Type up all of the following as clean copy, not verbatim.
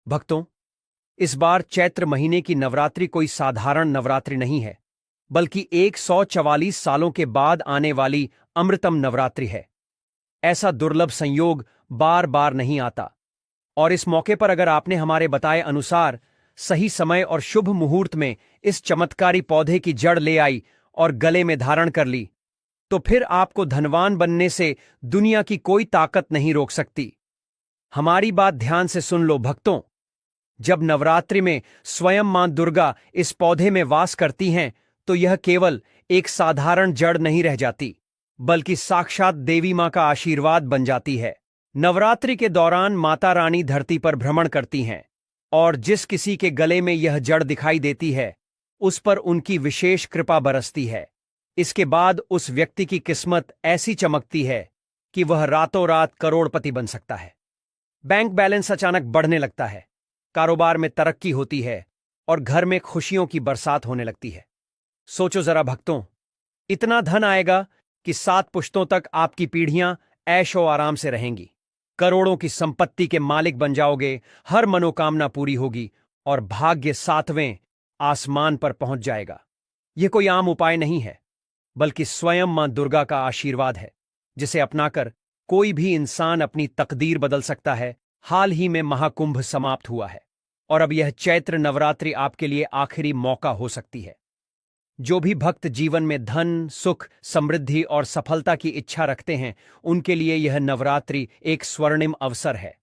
भक्तों, इस बार चैत्र महीने की नवरात्रि कोई साधारण नवरात्रि नहीं है, बल्कि 144 सालों के बाद आने वाली अमृतम नवरात्रि है। ऐसा दुर्लभ संयोग बार बार नहीं आता, और इस मौके पर अगर आपने हमारे बताए अनुसार सही समय और शुभ मुहूर्त में इस चमत्कारी पौधे की जड़ ले आई और गले में धारण कर ली, तो फिर आपको धनवान बनने से दुनिया की कोई ताकत नहीं रोक सकती। हमारी बात ध्यान से सुन लो भक्तों। जब नवरात्रि में स्वयं मां दुर्गा इस पौधे में वास करती हैं, तो यह केवल एक साधारण जड़ नहीं रह जाती, बल्कि साक्षात देवी मां का आशीर्वाद बन जाती है। नवरात्रि के दौरान माता रानी धरती पर भ्रमण करती हैं, और जिस किसी के गले में यह जड़ दिखाई देती है, उस पर उनकी विशेष कृपा बरसती है। इसके बाद उस व्यक्ति की किस्मत ऐसी चमकती है कि वह रातों रात करोड़पति बन सकता है। बैंक बैलेंस अचानक बढ़ने लगता है, कारोबार में तरक्की होती है, और घर में खुशियों की बरसात होने लगती है। सोचो जरा भक्तों, इतना धन आएगा कि 7 पुश्तों तक आपकी पीढ़ियां ऐशो आराम से रहेंगी। करोड़ों की संपत्ति के मालिक बन जाओगे, हर मनोकामना पूरी होगी, और भाग्य 7वें आसमान पर पहुंच जाएगा। यह कोई आम उपाय नहीं है, बल्कि स्वयं मां दुर्गा का आशीर्वाद है, जिसे अपनाकर कोई भी इंसान अपनी तकदीर बदल सकता है। हाल ही में महाकुंभ समाप्त हुआ है, और अब यह चैत्र नवरात्रि आपके लिए आखिरी मौका हो सकती है। जो भी भक्त जीवन में धन, सुख, समृद्धि और सफलता की इच्छा रखते हैं, उनके लिए यह नवरात्रि एक स्वर्णिम अवसर है।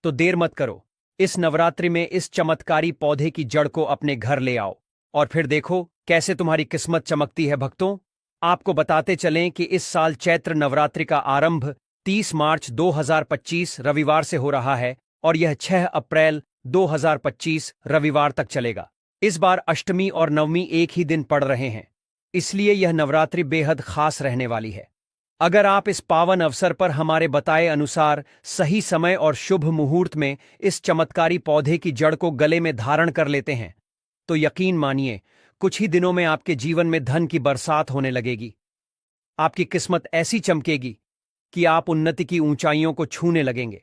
तो देर मत करो, इस नवरात्रि में इस चमत्कारी पौधे की जड़ को अपने घर ले आओ, और फिर देखो कैसे तुम्हारी किस्मत चमकती है। भक्तों, आपको बताते चलें कि इस साल चैत्र नवरात्रि का आरंभ 30 मार्च 2025 रविवार से हो रहा है, और यह 6 अप्रैल 2025 रविवार तक चलेगा। इस बार अष्टमी और नवमी एक ही दिन पड़ रहे हैं, इसलिए यह नवरात्रि बेहद खास रहने वाली है। अगर आप इस पावन अवसर पर हमारे बताए अनुसार सही समय और शुभ मुहूर्त में इस चमत्कारी पौधे की जड़ को गले में धारण कर लेते हैं, तो यकीन मानिए कुछ ही दिनों में आपके जीवन में धन की बरसात होने लगेगी। आपकी किस्मत ऐसी चमकेगी कि आप उन्नति की ऊंचाइयों को छूने लगेंगे।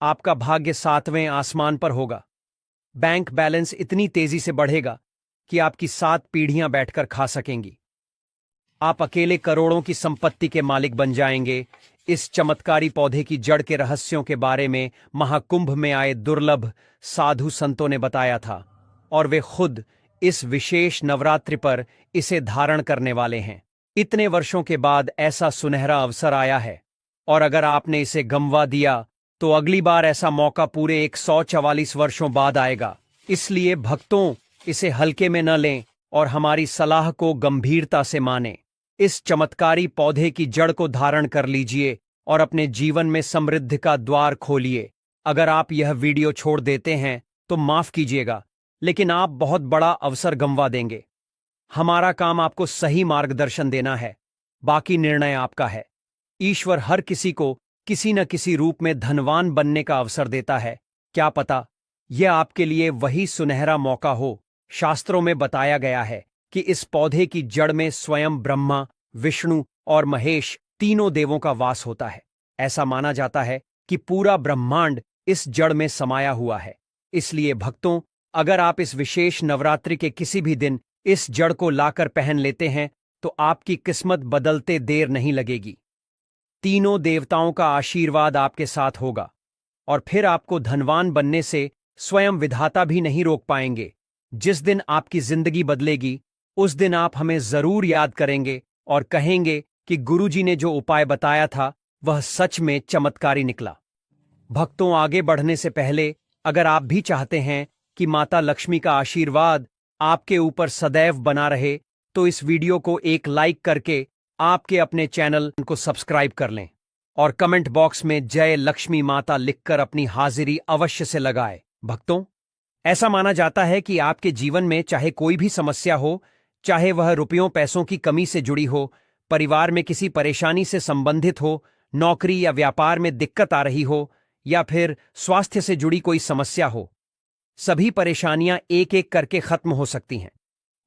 आपका भाग्य 7वें आसमान पर होगा। बैंक बैलेंस इतनी तेजी से बढ़ेगा कि आपकी 7 पीढ़ियां बैठकर खा सकेंगी। आप अकेले करोड़ों की संपत्ति के मालिक बन जाएंगे। इस चमत्कारी पौधे की जड़ के रहस्यों के बारे में महाकुंभ में आए दुर्लभ साधु संतों ने बताया था, और वे खुद इस विशेष नवरात्रि पर इसे धारण करने वाले हैं। इतने वर्षों के बाद ऐसा सुनहरा अवसर आया है, और अगर आपने इसे गंवा दिया तो अगली बार ऐसा मौका पूरे 144 वर्षों बाद आएगा। इसलिए भक्तों, इसे हल्के में न लें और हमारी सलाह को गंभीरता से मानें। इस चमत्कारी पौधे की जड़ को धारण कर लीजिए और अपने जीवन में समृद्धि का द्वार खोलिए। अगर आप यह वीडियो छोड़ देते हैं तो माफ कीजिएगा, लेकिन आप बहुत बड़ा अवसर गंवा देंगे। हमारा काम आपको सही मार्गदर्शन देना है, बाकी निर्णय आपका है। ईश्वर हर किसी को किसी न किसी रूप में धनवान बनने का अवसर देता है। क्या पता यह आपके लिए वही सुनहरा मौका हो। शास्त्रों में बताया गया है कि इस पौधे की जड़ में स्वयं ब्रह्मा, विष्णु और महेश तीनों देवों का वास होता है। ऐसा माना जाता है कि पूरा ब्रह्मांड इस जड़ में समाया हुआ है। इसलिए भक्तों, अगर आप इस विशेष नवरात्रि के किसी भी दिन इस जड़ को लाकर पहन लेते हैं, तो आपकी किस्मत बदलते देर नहीं लगेगी। तीनों देवताओं का आशीर्वाद आपके साथ होगा, और फिर आपको धनवान बनने से स्वयं विधाता भी नहीं रोक पाएंगे। जिस दिन आपकी जिंदगी बदलेगी, उस दिन आप हमें जरूर याद करेंगे और कहेंगे कि गुरुजी ने जो उपाय बताया था वह सच में चमत्कारी निकला। भक्तों, आगे बढ़ने से पहले अगर आप भी चाहते हैं कि माता लक्ष्मी का आशीर्वाद आपके ऊपर सदैव बना रहे, तो इस वीडियो को एक लाइक करके आपके अपने चैनल को सब्सक्राइब कर लें, और कमेंट बॉक्स में जय लक्ष्मी माता लिखकर अपनी हाजिरी अवश्य से लगाए। भक्तों, ऐसा माना जाता है कि आपके जीवन में चाहे कोई भी समस्या हो, चाहे वह रुपयों पैसों की कमी से जुड़ी हो, परिवार में किसी परेशानी से संबंधित हो, नौकरी या व्यापार में दिक्कत आ रही हो, या फिर स्वास्थ्य से जुड़ी कोई समस्या हो, सभी परेशानियां एक एक करके खत्म हो सकती हैं।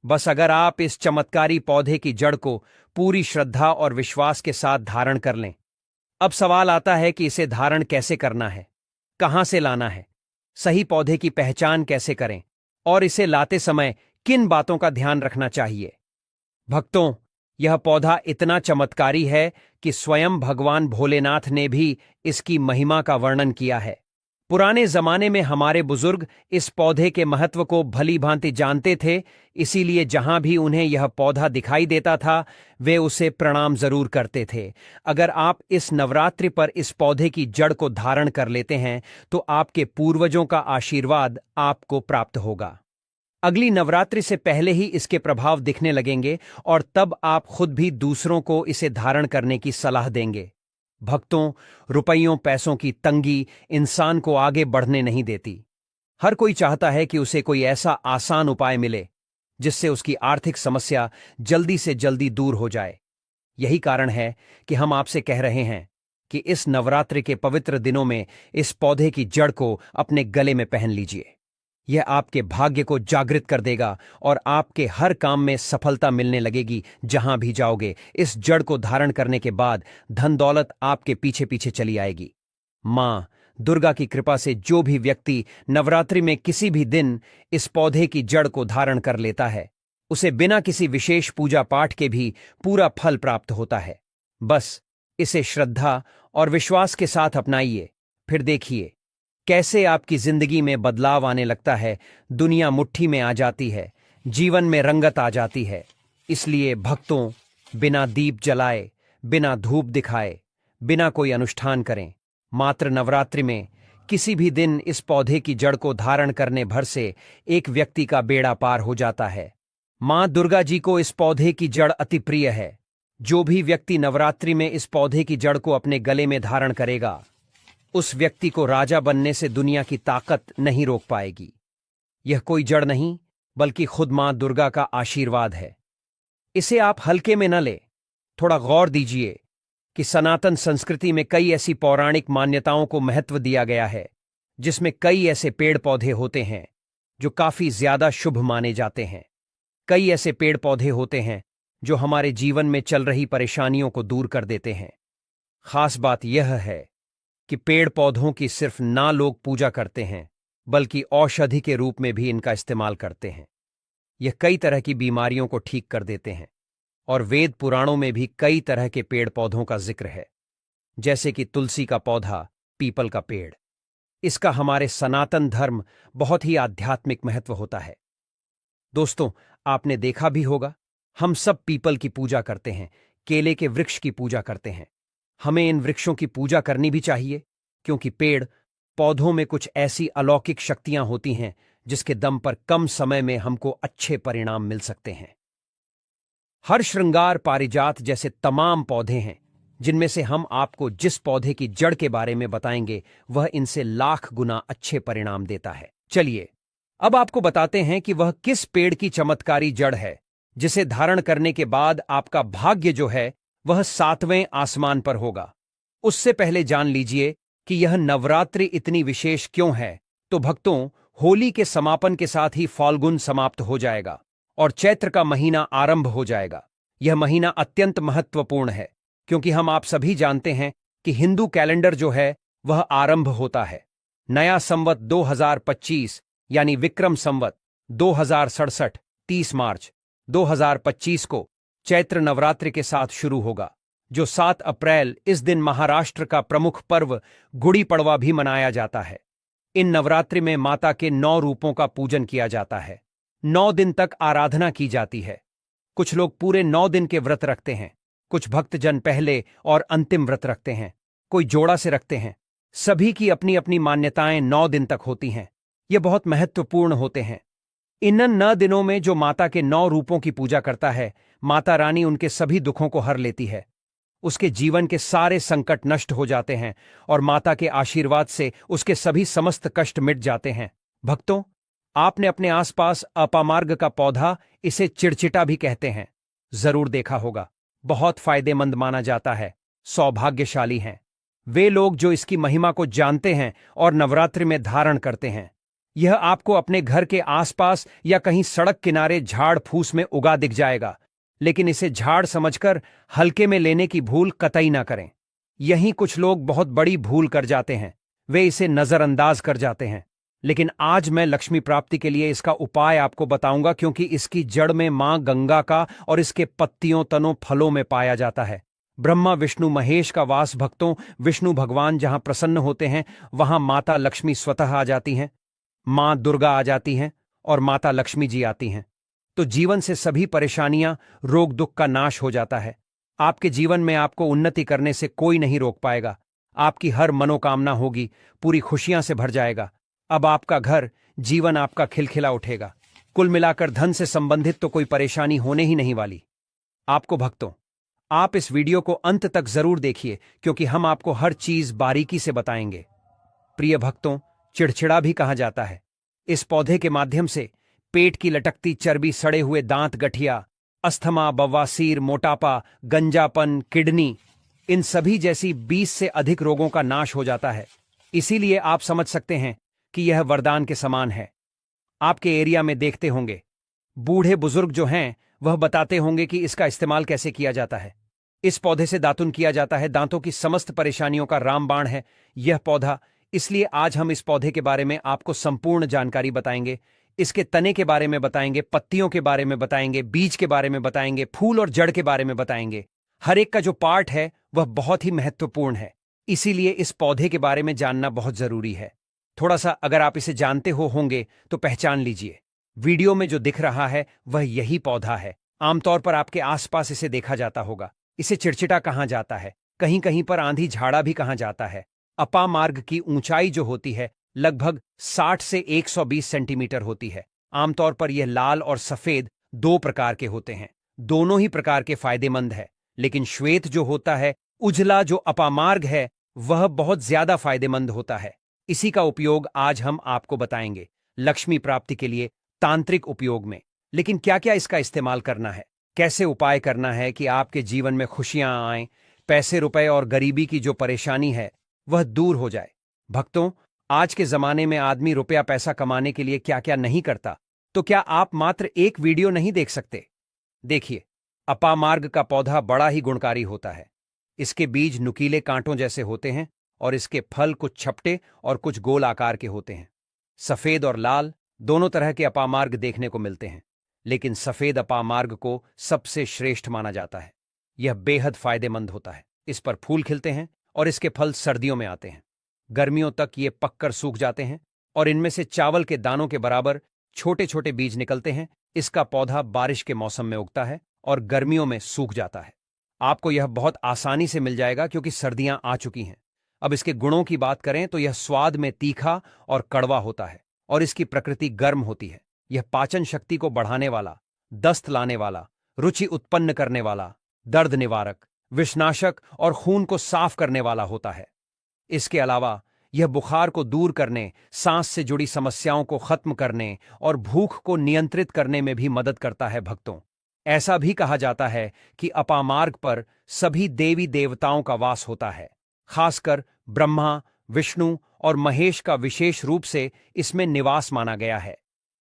बस अगर आप इस चमत्कारी पौधे की जड़ को पूरी श्रद्धा और विश्वास के साथ धारण कर लें। अब सवाल आता है कि इसे धारण कैसे करना है, कहां से लाना है। सही पौधे की पहचान कैसे करें और इसे लाते समय किन बातों का ध्यान रखना चाहिए। भक्तों, यह पौधा इतना चमत्कारी है कि स्वयं भगवान भोलेनाथ ने भी इसकी महिमा का वर्णन किया है। पुराने जमाने में हमारे बुजुर्ग इस पौधे के महत्व को भली भांति जानते थे, इसीलिए जहां भी उन्हें यह पौधा दिखाई देता था वे उसे प्रणाम जरूर करते थे। अगर आप इस नवरात्रि पर इस पौधे की जड़ को धारण कर लेते हैं तो आपके पूर्वजों का आशीर्वाद आपको प्राप्त होगा। अगली नवरात्रि से पहले ही इसके प्रभाव दिखने लगेंगे और तब आप खुद भी दूसरों को इसे धारण करने की सलाह देंगे। भक्तों, रुपयों पैसों की तंगी इंसान को आगे बढ़ने नहीं देती। हर कोई चाहता है कि उसे कोई ऐसा आसान उपाय मिले जिससे उसकी आर्थिक समस्या जल्दी से जल्दी दूर हो जाए। यही कारण है कि हम आपसे कह रहे हैं कि इस नवरात्रि के पवित्र दिनों में इस पौधे की जड़ को अपने गले में पहन लीजिए। यह आपके भाग्य को जागृत कर देगा और आपके हर काम में सफलता मिलने लगेगी। जहां भी जाओगे इस जड़ को धारण करने के बाद धन दौलत आपके पीछे पीछे चली आएगी। मां दुर्गा की कृपा से जो भी व्यक्ति नवरात्रि में किसी भी दिन इस पौधे की जड़ को धारण कर लेता है उसे बिना किसी विशेष पूजा पाठ के भी पूरा फल प्राप्त होता है। बस इसे श्रद्धा और विश्वास के साथ अपनाइए, फिर देखिए कैसे आपकी जिंदगी में बदलाव आने लगता है। दुनिया मुट्ठी में आ जाती है, जीवन में रंगत आ जाती है। इसलिए भक्तों, बिना दीप जलाए, बिना धूप दिखाए, बिना कोई अनुष्ठान करें, मात्र नवरात्रि में किसी भी दिन इस पौधे की जड़ को धारण करने भर से एक व्यक्ति का बेड़ा पार हो जाता है। मां दुर्गा जी को इस पौधे की जड़ अति प्रिय है। जो भी व्यक्ति नवरात्रि में इस पौधे की जड़ को अपने गले में धारण करेगा उस व्यक्ति को राजा बनने से दुनिया की ताकत नहीं रोक पाएगी। यह कोई जड़ नहीं बल्कि खुद मां दुर्गा का आशीर्वाद है। इसे आप हल्के में न ले, थोड़ा गौर दीजिए कि सनातन संस्कृति में कई ऐसी पौराणिक मान्यताओं को महत्व दिया गया है जिसमें कई ऐसे पेड़ पौधे होते हैं जो काफी ज्यादा शुभ माने जाते हैं। कई ऐसे पेड़ पौधे होते हैं जो हमारे जीवन में चल रही परेशानियों को दूर कर देते हैं। खास बात यह है कि पेड़ पौधों की सिर्फ ना लोग पूजा करते हैं बल्कि औषधि के रूप में भी इनका इस्तेमाल करते हैं। यह कई तरह की बीमारियों को ठीक कर देते हैं और वेद पुराणों में भी कई तरह के पेड़ पौधों का जिक्र है, जैसे कि तुलसी का पौधा, पीपल का पेड़। इसका हमारे सनातन धर्म बहुत ही आध्यात्मिक महत्व होता है। दोस्तों, आपने देखा भी होगा हम सब पीपल की पूजा करते हैं, केले के वृक्ष की पूजा करते हैं। हमें इन वृक्षों की पूजा करनी भी चाहिए क्योंकि पेड़ पौधों में कुछ ऐसी अलौकिक शक्तियां होती हैं जिसके दम पर कम समय में हमको अच्छे परिणाम मिल सकते हैं। हर श्रृंगार, पारिजात जैसे तमाम पौधे हैं जिनमें से हम आपको जिस पौधे की जड़ के बारे में बताएंगे वह इनसे लाख गुना अच्छे परिणाम देता है। चलिए अब आपको बताते हैं कि वह किस पेड़ की चमत्कारी जड़ है जिसे धारण करने के बाद आपका भाग्य जो है वह 7वें आसमान पर होगा। उससे पहले जान लीजिए कि यह नवरात्रि इतनी विशेष क्यों है। तो भक्तों, होली के समापन के साथ ही फाल्गुन समाप्त हो जाएगा और चैत्र का महीना आरंभ हो जाएगा। यह महीना अत्यंत महत्वपूर्ण है क्योंकि हम आप सभी जानते हैं कि हिंदू कैलेंडर जो है वह आरंभ होता है। नया संवत 2025 यानी विक्रम संवत 2067 30 मार्च 2025 को चैत्र नवरात्रि के साथ शुरू होगा, जो 7 अप्रैल इस दिन महाराष्ट्र का प्रमुख पर्व गुड़ी पड़वा भी मनाया जाता है। इन नवरात्रि में माता के 9 रूपों का पूजन किया जाता है। 9 दिन तक आराधना की जाती है। कुछ लोग पूरे 9 दिन के व्रत रखते हैं, कुछ भक्तजन पहले और अंतिम व्रत रखते हैं, कोई जोड़ा से रखते हैं। सभी की अपनी अपनी मान्यताएं 9 दिन तक होती हैं। ये बहुत महत्वपूर्ण होते हैं। इन 9 दिनों में जो माता के 9 रूपों की पूजा करता है, माता रानी उनके सभी दुखों को हर लेती है। उसके जीवन के सारे संकट नष्ट हो जाते हैं और माता के आशीर्वाद से उसके सभी समस्त कष्ट मिट जाते हैं। भक्तों, आपने अपने आसपास अपामार्ग का पौधा, इसे चिड़चिटा भी कहते हैं, जरूर देखा होगा। बहुत फायदेमंद माना जाता है। सौभाग्यशाली हैं वे लोग जो इसकी महिमा को जानते हैं और नवरात्रि में धारण करते हैं। यह आपको अपने घर के आसपास या कहीं सड़क किनारे झाड़ फूस में उगा दिख जाएगा, लेकिन इसे झाड़ समझकर हल्के में लेने की भूल कतई ना करें। यहीं कुछ लोग बहुत बड़ी भूल कर जाते हैं, वे इसे नजरअंदाज कर जाते हैं। लेकिन आज मैं लक्ष्मी प्राप्ति के लिए इसका उपाय आपको बताऊंगा, क्योंकि इसकी जड़ में मां गंगा का और इसके पत्तियों, तनों, फलों में पाया जाता है ब्रह्मा विष्णु महेश का वास। भक्तों, विष्णु भगवान जहां प्रसन्न होते हैं वहां माता लक्ष्मी स्वतः आ जाती हैं, मां दुर्गा आ जाती हैं और माता लक्ष्मी जी आती हैं। तो जीवन से सभी परेशानियां, रोग दुख का नाश हो जाता है। आपके जीवन में आपको उन्नति करने से कोई नहीं रोक पाएगा। आपकी हर मनोकामना होगी, पूरी खुशियां से भर जाएगा। अब आपका घर, जीवन आपका खिलखिला उठेगा। कुल मिलाकर धन से संबंधित तो कोई परेशानी होने ही नहीं वाली आपको। भक्तों, आप इस वीडियो को अंत तक जरूर देखिए, क्योंकि हम आपको हर चीज बारीकी से बताएंगे। प्रिय भक्तों, चिड़चिड़ा भी कहा जाता है। इस पौधे के माध्यम से पेट की लटकती चर्बी, सड़े हुए दांत, गठिया, अस्थमा, बवासीर, मोटापा, गंजापन, किडनी, इन सभी जैसी 20 से अधिक रोगों का नाश हो जाता है। इसीलिए आप समझ सकते हैं कि यह वरदान के समान है। आपके एरिया में देखते होंगे बूढ़े बुजुर्ग जो हैं वह बताते होंगे कि इसका इस्तेमाल कैसे किया जाता है। इस पौधे से दातुन किया जाता है। दांतों की समस्त परेशानियों का रामबाण है यह पौधा। इसलिए आज हम इस पौधे के बारे में आपको संपूर्ण जानकारी बताएंगे। इसके तने के बारे में बताएंगे, पत्तियों के बारे में बताएंगे, बीज के बारे में बताएंगे, फूल और जड़ के बारे में बताएंगे। हर एक का जो पार्ट है वह बहुत ही महत्वपूर्ण है। इसीलिए इस पौधे के बारे में जानना बहुत जरूरी है। थोड़ा सा अगर आप इसे जानते होंगे तो पहचान लीजिए। वीडियो में जो दिख रहा है वह यही पौधा है। आमतौर पर आपके आसपास इसे देखा जाता होगा। इसे चिड़चिटा कहा जाता है, कहीं कहीं पर आंधी झाड़ा भी कहा जाता है। अपामार्ग की ऊंचाई जो होती है लगभग 60 से 120 सेंटीमीटर होती है। आमतौर पर यह लाल और सफेद दो प्रकार के होते हैं। दोनों ही प्रकार के फायदेमंद है, लेकिन श्वेत जो होता है, उजला जो अपामार्ग है, वह बहुत ज्यादा फायदेमंद होता है। इसी का उपयोग आज हम आपको बताएंगे लक्ष्मी प्राप्ति के लिए तांत्रिक उपयोग में। लेकिन क्या क्या इसका इस्तेमाल करना है, कैसे उपाय करना है कि आपके जीवन में खुशियां आएं, पैसे रुपए और गरीबी की जो परेशानी है वह दूर हो जाए। भक्तों, आज के जमाने में आदमी रुपया पैसा कमाने के लिए क्या क्या नहीं करता। तो क्या आप मात्र एक वीडियो नहीं देख सकते? देखिए, अपामार्ग का पौधा बड़ा ही गुणकारी होता है। इसके बीज नुकीले कांटों जैसे होते हैं और इसके फल कुछ छपटे और कुछ गोल आकार के होते हैं। सफेद और लाल दोनों तरह के अपामार्ग देखने को मिलते हैं, लेकिन सफेद अपामार्ग को सबसे श्रेष्ठ माना जाता है। यह बेहद फायदेमंद होता है। इस पर फूल खिलते हैं और इसके फल सर्दियों में आते हैं। गर्मियों तक ये पककर सूख जाते हैं और इनमें से चावल के दानों के बराबर छोटे छोटे बीज निकलते हैं। इसका पौधा बारिश के मौसम में उगता है और गर्मियों में सूख जाता है। आपको यह बहुत आसानी से मिल जाएगा क्योंकि सर्दियां आ चुकी हैं। अब इसके गुणों की बात करें तो यह स्वाद में तीखा और कड़वा होता है और इसकी प्रकृति गर्म होती है। यह पाचन शक्ति को बढ़ाने वाला, दस्त लाने वाला, रुचि उत्पन्न करने वाला, दर्द निवारक, विषनाशक और खून को साफ करने वाला होता है। इसके अलावा यह बुखार को दूर करने, सांस से जुड़ी समस्याओं को खत्म करने और भूख को नियंत्रित करने में भी मदद करता है। भक्तों, ऐसा भी कहा जाता है कि अपामार्ग पर सभी देवी देवताओं का वास होता है। खासकर ब्रह्मा, विष्णु और महेश का विशेष रूप से इसमें निवास माना गया है।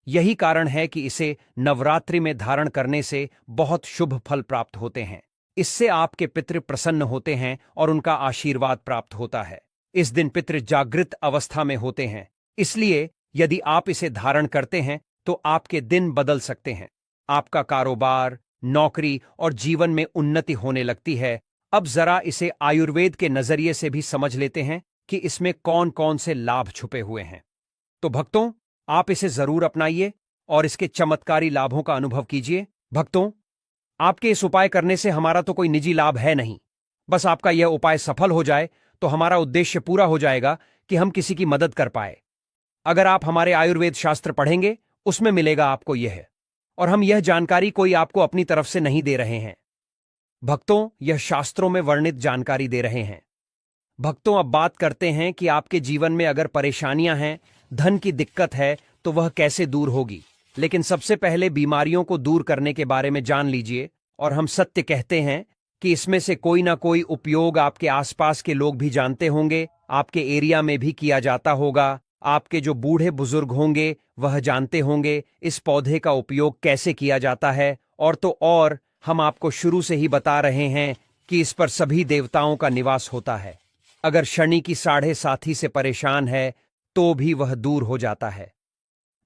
यही कारण है कि इसे नवरात्रि में धारण करने से बहुत शुभ फल प्राप्त होते हैं। इससे आपके पितृ प्रसन्न होते हैं और उनका आशीर्वाद प्राप्त होता है। इस दिन पितृ जागृत अवस्था में होते हैं, इसलिए यदि आप इसे धारण करते हैं तो आपके दिन बदल सकते हैं। आपका कारोबार, नौकरी और जीवन में उन्नति होने लगती है। अब जरा इसे आयुर्वेद के नजरिए से भी समझ लेते हैं कि इसमें कौन कौन से लाभ छुपे हुए हैं। तो भक्तों, आप इसे जरूर अपनाइए और इसके चमत्कारी लाभों का अनुभव कीजिए। भक्तों, आपके इस उपाय करने से हमारा तो कोई निजी लाभ है नहीं। बस आपका यह उपाय सफल हो जाए तो हमारा उद्देश्य पूरा हो जाएगा कि हम किसी की मदद कर पाए। अगर आप हमारे आयुर्वेद शास्त्र पढ़ेंगे उसमें मिलेगा आपको यह, और हम यह जानकारी कोई आपको अपनी तरफ से नहीं दे रहे हैं। भक्तों, यह शास्त्रों में वर्णित जानकारी दे रहे हैं। भक्तों, अब बात करते हैं कि आपके जीवन में अगर परेशानियां हैं, धन की दिक्कत है, तो वह कैसे दूर होगी। लेकिन सबसे पहले बीमारियों को दूर करने के बारे में जान लीजिए। और हम सत्य कहते हैं कि इसमें से कोई ना कोई उपयोग आपके आसपास के लोग भी जानते होंगे, आपके एरिया में भी किया जाता होगा। आपके जो बूढ़े बुजुर्ग होंगे वह जानते होंगे इस पौधे का उपयोग कैसे किया जाता है। और तो और हम आपको शुरू से ही बता रहे हैं कि इस पर सभी देवताओं का निवास होता है। अगर शनि की 7.5 से परेशान है तो भी वह दूर हो जाता है।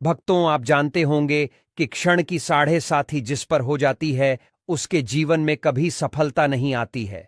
भक्तों, आप जानते होंगे कि क्षण की 7.5 जिस पर हो जाती है उसके जीवन में कभी सफलता नहीं आती है।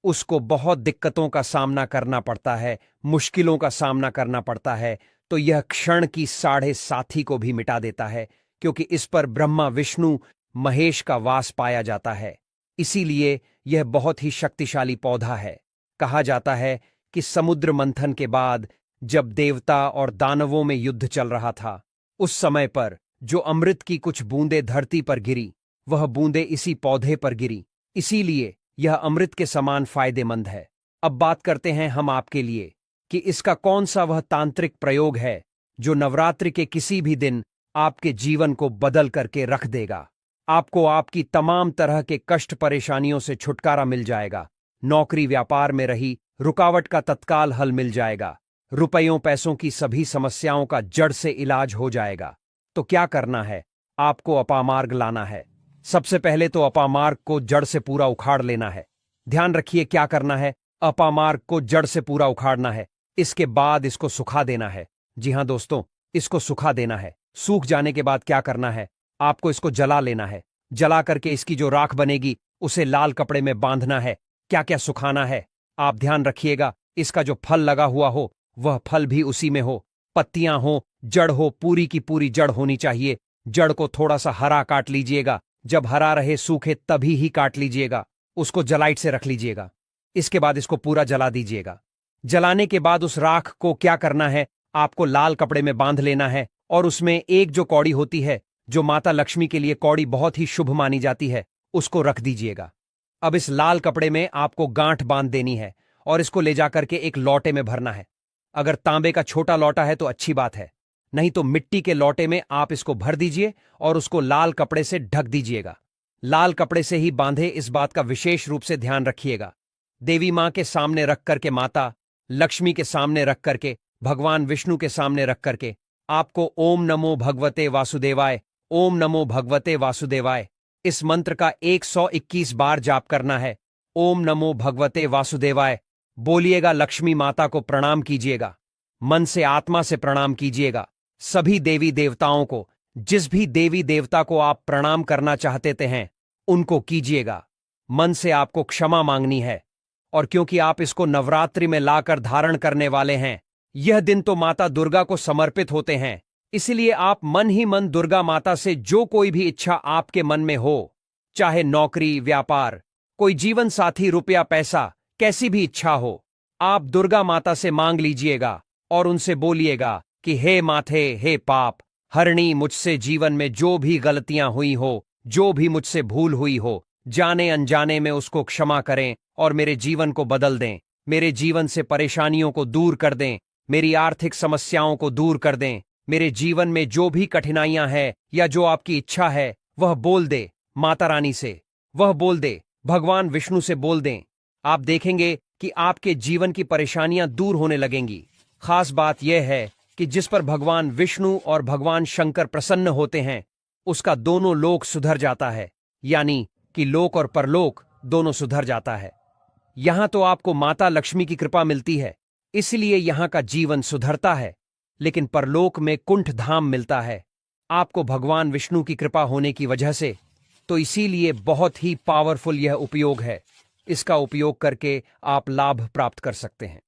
उसको बहुत दिक्कतों का सामना करना पड़ता है, मुश्किलों का सामना करना पड़ता है। तो यह क्षण की 7.5 को भी मिटा देता है, क्योंकि इस पर ब्रह्मा विष्णु महेश का वास पाया जाता है। इसीलिए यह बहुत ही शक्तिशाली पौधा है। कहा जाता है कि समुद्र मंथन के बाद जब देवता और दानवों में युद्ध चल रहा था, उस समय पर जो अमृत की कुछ बूंदें धरती पर गिरी, वह बूंदें इसी पौधे पर गिरी। इसीलिए यह अमृत के समान फायदेमंद है। अब बात करते हैं हम आपके लिए कि इसका कौन सा वह तांत्रिक प्रयोग है जो नवरात्रि के किसी भी दिन आपके जीवन को बदल करके रख देगा। आपको आपकी तमाम तरह के कष्ट परेशानियों से छुटकारा मिल जाएगा। नौकरी व्यापार में रही रुकावट का तत्काल हल मिल जाएगा। रुपयों पैसों की सभी समस्याओं का जड़ से इलाज हो जाएगा। तो क्या करना है? आपको अपामार्ग लाना है। सबसे पहले तो अपामार्ग को जड़ से पूरा उखाड़ लेना है। ध्यान रखिए क्या करना है, अपामार्ग को जड़ से पूरा उखाड़ना है। इसके बाद इसको सुखा देना है। जी हां दोस्तों, इसको सुखा देना है। सूख जाने के बाद क्या करना है, आपको इसको जला लेना है। जला करके इसकी जो राख बनेगी उसे लाल कपड़े में बांधना है। क्या क्या सुखाना है आप ध्यान रखिएगा। इसका जो फल लगा हुआ हो वह फल भी उसी में हो, पत्तियां हो, जड़ हो, पूरी की पूरी जड़ होनी चाहिए। जड़ को थोड़ा सा हरा काट लीजिएगा। जब हरा रहे सूखे तभी ही काट लीजिएगा। उसको जलाइट से रख लीजिएगा। इसके बाद इसको पूरा जला दीजिएगा। जलाने के बाद उस राख को क्या करना है, आपको लाल कपड़े में बांध लेना है और उसमें एक जो कौड़ी होती है, जो माता लक्ष्मी के लिए कौड़ी बहुत ही शुभ मानी जाती है, उसको रख दीजिएगा। अब इस लाल कपड़े में आपको गांठ बांध देनी है और इसको ले जाकर के एक लौटे में भरना है। अगर तांबे का छोटा लौटा है तो अच्छी बात है, नहीं तो मिट्टी के लौटे में आप इसको भर दीजिए और उसको लाल कपड़े से ढक दीजिएगा। लाल कपड़े से ही बांधे, इस बात का विशेष रूप से ध्यान रखिएगा। देवी मां के सामने रख करके, माता लक्ष्मी के सामने रख करके, भगवान विष्णु के सामने रख करके आपको ओम नमो भगवते वासुदेवाय, ओम नमो भगवते वासुदेवाय इस मंत्र का 121 बार जाप करना है। ओम नमो भगवते वासुदेवाय बोलिएगा। लक्ष्मी माता को प्रणाम कीजिएगा, मन से आत्मा से प्रणाम कीजिएगा। सभी देवी देवताओं को, जिस भी देवी देवता को आप प्रणाम करना चाहते हैं उनको कीजिएगा। मन से आपको क्षमा मांगनी है। और क्योंकि आप इसको नवरात्रि में लाकर धारण करने वाले हैं, यह दिन तो माता दुर्गा को समर्पित होते हैं, इसलिए आप मन ही मन दुर्गा माता से जो कोई भी इच्छा आपके मन में हो, चाहे नौकरी व्यापार, कोई जीवन साथी, रुपया पैसा, कैसी भी इच्छा हो, आप दुर्गा माता से मांग लीजिएगा और उनसे बोलिएगा कि हे माथे, हे पाप हरणी, मुझसे जीवन में जो भी गलतियां हुई हो, जो भी मुझसे भूल हुई हो, जाने अनजाने में उसको क्षमा करें और मेरे जीवन को बदल दें। मेरे जीवन से परेशानियों को दूर कर दें, मेरी आर्थिक समस्याओं को दूर कर दें। मेरे जीवन में जो भी कठिनाइयां हैं या जो आपकी इच्छा है वह बोल दे माता रानी से, वह बोल दे भगवान विष्णु से बोल दें। आप देखेंगे कि आपके जीवन की परेशानियां दूर होने लगेंगी। खास बात यह है कि जिस पर भगवान विष्णु और भगवान शंकर प्रसन्न होते हैं उसका दोनों लोक सुधर जाता है, यानी कि लोक और परलोक दोनों सुधर जाता है। यहां तो आपको माता लक्ष्मी की कृपा मिलती है, इसलिए यहां का जीवन सुधरता है, लेकिन परलोक में कुंठ धाम मिलता है आपको भगवान विष्णु की कृपा होने की वजह से। तो इसीलिए बहुत ही पावरफुल यह उपयोग है। इसका उपयोग करके आप लाभ प्राप्त कर सकते हैं।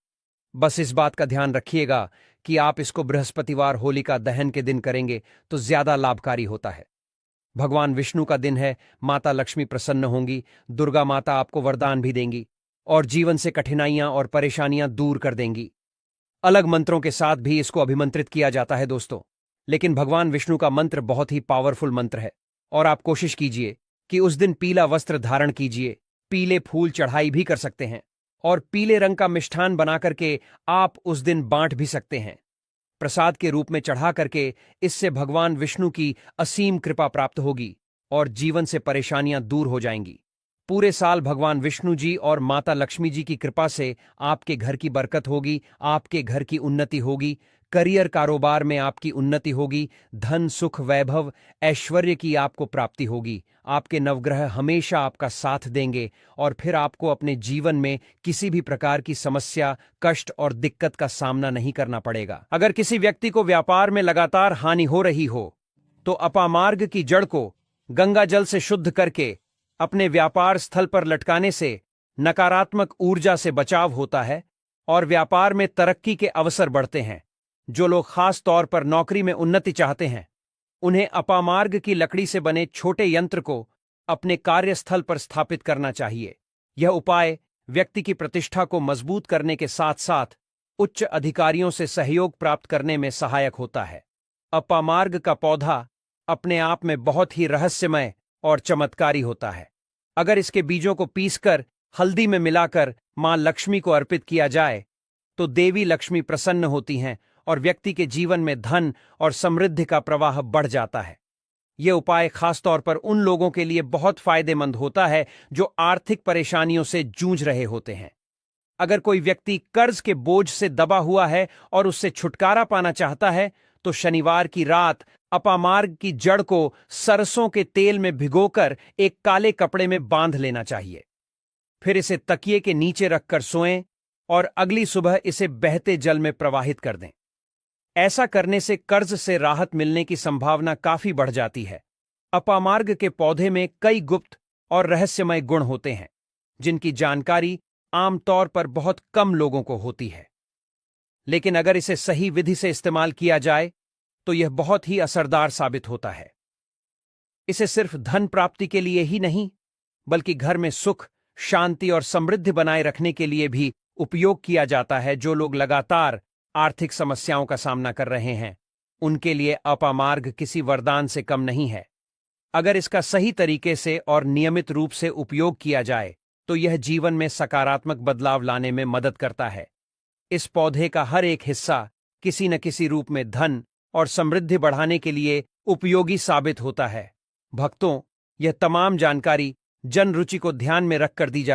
बस इस बात का ध्यान रखिएगा कि आप इसको बृहस्पतिवार होलिका दहन के दिन करेंगे तो ज्यादा लाभकारी होता है। भगवान विष्णु का दिन है, माता लक्ष्मी प्रसन्न होंगी, दुर्गा माता आपको वरदान भी देंगी और जीवन से कठिनाइयां और परेशानियां दूर कर देंगी। अलग मंत्रों के साथ भी इसको अभिमंत्रित किया जाता है दोस्तों, लेकिन भगवान विष्णु का मंत्र बहुत ही पावरफुल मंत्र है। और आप कोशिश कीजिए कि उस दिन पीला वस्त्र धारण कीजिए, पीले फूल चढ़ाई भी कर सकते हैं और पीले रंग का मिष्ठान बना करके आप उस दिन बांट भी सकते हैं प्रसाद के रूप में चढ़ा करके। इससे भगवान विष्णु की असीम कृपा प्राप्त होगी और जीवन से परेशानियां दूर हो जाएंगी। पूरे साल भगवान विष्णु जी और माता लक्ष्मी जी की कृपा से आपके घर की बरकत होगी, आपके घर की उन्नति होगी, करियर कारोबार में आपकी उन्नति होगी, धन सुख वैभव ऐश्वर्य की आपको प्राप्ति होगी। आपके नवग्रह हमेशा आपका साथ देंगे और फिर आपको अपने जीवन में किसी भी प्रकार की समस्या, कष्ट और दिक्कत का सामना नहीं करना पड़ेगा। अगर किसी व्यक्ति को व्यापार में लगातार हानि हो रही हो तो अपामार्ग की जड़ को गंगा जल से शुद्ध करके अपने व्यापार स्थल पर लटकाने से नकारात्मक ऊर्जा से बचाव होता है और व्यापार में तरक्की के अवसर बढ़ते हैं। जो लोग खास तौर पर नौकरी में उन्नति चाहते हैं, उन्हें अपामार्ग की लकड़ी से बने छोटे यंत्र को अपने कार्यस्थल पर स्थापित करना चाहिए। यह उपाय व्यक्ति की प्रतिष्ठा को मजबूत करने के साथ साथ उच्च अधिकारियों से सहयोग प्राप्त करने में सहायक होता है। अपामार्ग का पौधा अपने आप में बहुत ही रहस्यमय और चमत्कारी होता है। अगर इसके बीजों को पीसकर हल्दी में मिलाकर मां लक्ष्मी को अर्पित किया जाए तो देवी लक्ष्मी प्रसन्न होती हैं और व्यक्ति के जीवन में धन और समृद्धि का प्रवाह बढ़ जाता है। यह उपाय खासतौर पर उन लोगों के लिए बहुत फायदेमंद होता है जो आर्थिक परेशानियों से जूझ रहे होते हैं। अगर कोई व्यक्ति कर्ज के बोझ से दबा हुआ है और उससे छुटकारा पाना चाहता है तो शनिवार की रात अपामार्ग की जड़ को सरसों के तेल में भिगोकर एक काले कपड़े में बांध लेना चाहिए। फिर इसे तकिए के नीचे रखकर सोएं और अगली सुबह इसे बहते जल में प्रवाहित कर दें। ऐसा करने से कर्ज से राहत मिलने की संभावना काफी बढ़ जाती है। अपामार्ग के पौधे में कई गुप्त और रहस्यमय गुण होते हैं जिनकी जानकारी आमतौर पर बहुत कम लोगों को होती है, लेकिन अगर इसे सही विधि से इस्तेमाल किया जाए तो यह बहुत ही असरदार साबित होता है। इसे सिर्फ धन प्राप्ति के लिए ही नहीं बल्कि घर में सुख, शांति और समृद्धि बनाए रखने के लिए भी उपयोग किया जाता है। जो लोग लगातार आर्थिक समस्याओं का सामना कर रहे हैं, उनके लिए अपामार्ग किसी वरदान से कम नहीं है। अगर इसका सही तरीके से और नियमित रूप से उपयोग किया जाए तो यह जीवन में सकारात्मक बदलाव लाने में मदद करता है। इस पौधे का हर एक हिस्सा किसी न किसी रूप में धन और समृद्धि बढ़ाने के लिए उपयोगी साबित होता है। भक्तों, यह तमाम जानकारी जन रुचि को ध्यान में रखकर दी